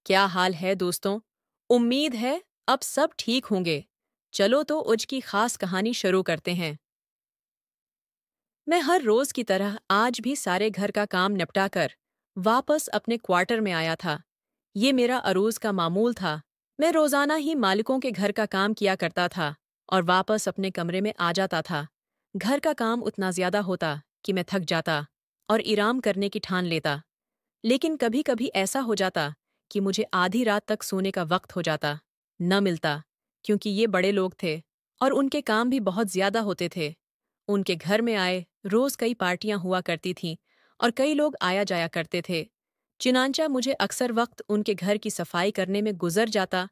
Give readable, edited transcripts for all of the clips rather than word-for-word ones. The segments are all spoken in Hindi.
क्या हाल है दोस्तों? उम्मीद है अब सब ठीक होंगे। चलो तो आज की खास कहानी शुरू करते हैं। मैं हर रोज की तरह आज भी सारे घर का काम निपटाकर वापस अपने क्वार्टर में आया था। ये मेरा अरोज का मामूल था। मैं रोजाना ही मालिकों के घर का काम किया करता था और वापस अपने कमरे में आ जाता था। घर का काम उतना ज्यादा होता कि मैं थक जाता और आराम करने की ठान लेता। लेकिन कभी कभी ऐसा हो जाता कि मुझे आधी रात तक सोने का वक्त हो जाता न मिलता, क्योंकि ये बड़े लोग थे और उनके काम भी बहुत ज्यादा होते थे। उनके घर में आए रोज कई पार्टियां हुआ करती थीं और कई लोग आया जाया करते थे। चिनांचा मुझे अक्सर वक्त उनके घर की सफाई करने में गुजर जाता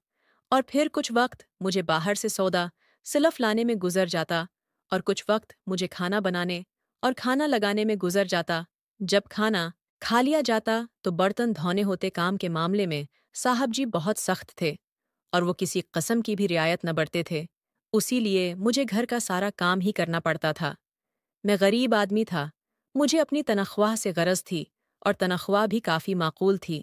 और फिर कुछ वक्त मुझे बाहर से सौदा सिलफ लाने में गुजर जाता और कुछ वक्त मुझे खाना बनाने और खाना लगाने में गुजर जाता। जब खाना खा लिया जाता तो बर्तन धोने होते काम के मामले में साहब जी बहुत सख्त थे और वो किसी कसम की भी रियायत न बरते थे। उसी लिए मुझे घर का सारा काम ही करना पड़ता था। मैं गरीब आदमी था। मुझे अपनी तनख्वाह से गरज थी और तनख्वाह भी काफ़ी माकूल थी।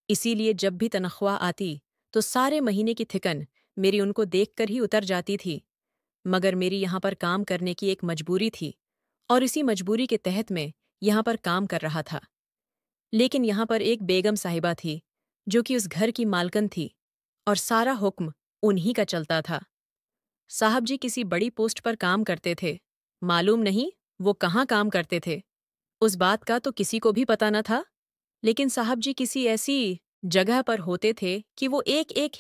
इसीलिए जब भी तनख्वाह आती तो सारे महीने की थिकन मेरी उनको देखकर ही उतर जाती थी। मगर मेरी यहाँ पर काम करने की एक मजबूरी थी और इसी मजबूरी के तहत मैं यहाँ पर काम कर रहा था। लेकिन यहाँ पर एक बेगम साहिबा थी जो कि उस घर की मालकन थी और सारा हुक्म उन्हीं का चलता था। साहब जी किसी बड़ी पोस्ट पर काम करते थे। मालूम नहीं वो कहाँ काम करते थे, उस बात का तो किसी को भी पता न था। लेकिन साहब जी किसी ऐसी जगह पर होते थे कि वो एक एक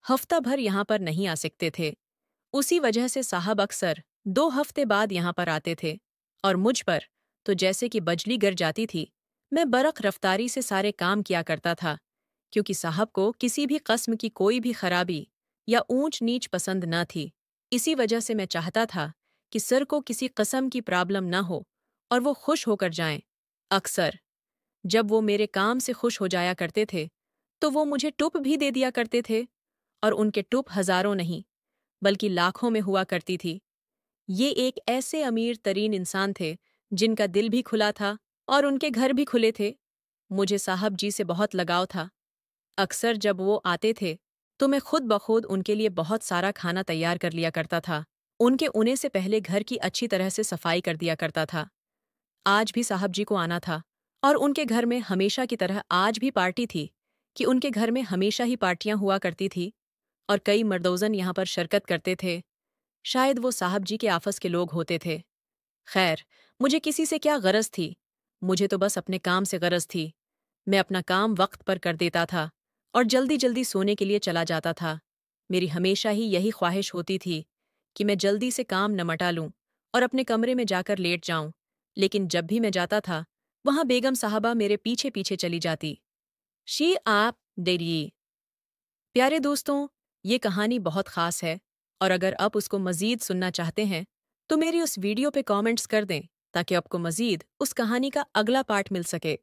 हफ्ता भर यहाँ पर नहीं आ सकते थे। उसी वजह से साहब अक्सर 2 हफ्ते बाद यहाँ पर आते थे और मुझ पर तो जैसे कि बजली गिर जाती थी। मैं बरक रफ्तारी से सारे काम किया करता था, क्योंकि साहब को किसी भी कस्म की कोई भी खराबी या ऊंच नीच पसंद न थी। इसी वजह से मैं चाहता था कि सर को किसी कस्म की प्रॉब्लम न हो और वो खुश होकर जाएं। अक्सर जब वो मेरे काम से खुश हो जाया करते थे तो वो मुझे टुप भी दे दिया करते थे, और उनके टुप हजारों नहीं बल्कि लाखों में हुआ करती थी। ये एक ऐसे अमीर तरीन इंसान थे जिनका दिल भी खुला था और उनके घर भी खुले थे। मुझे साहब जी से बहुत लगाव था। अक्सर जब वो आते थे तो मैं खुद ब खुद उनके लिए बहुत सारा खाना तैयार कर लिया करता था। उनके उन्हें से पहले घर की अच्छी तरह से सफाई कर दिया करता था। आज भी साहब जी को आना था और उनके घर में हमेशा की तरह आज भी पार्टी थी कि उनके घर में हमेशा ही पार्टियां हुआ करती थी और कई मर्दोजन यहाँ पर शिरकत करते थे। शायद वो साहब जी के आफस के लोग होते थे। खैर, मुझे किसी से क्या गरज थी, मुझे तो बस अपने काम से गरज थी। मैं अपना काम वक्त पर कर देता था और जल्दी जल्दी सोने के लिए चला जाता था। मेरी हमेशा ही यही ख्वाहिश होती थी कि मैं जल्दी से काम निमटा लूं और अपने कमरे में जाकर लेट जाऊं। लेकिन जब भी मैं जाता था वहां बेगम साहबा मेरे पीछे पीछे चली जाती। शी आप देरिए। प्यारे दोस्तों, ये कहानी बहुत ख़ास है और अगर आप उसको मज़ीद सुनना चाहते हैं तो मेरी उस वीडियो पे कमेंट्स कर दें ताकि आपको मज़ीद उस कहानी का अगला पार्ट मिल सके।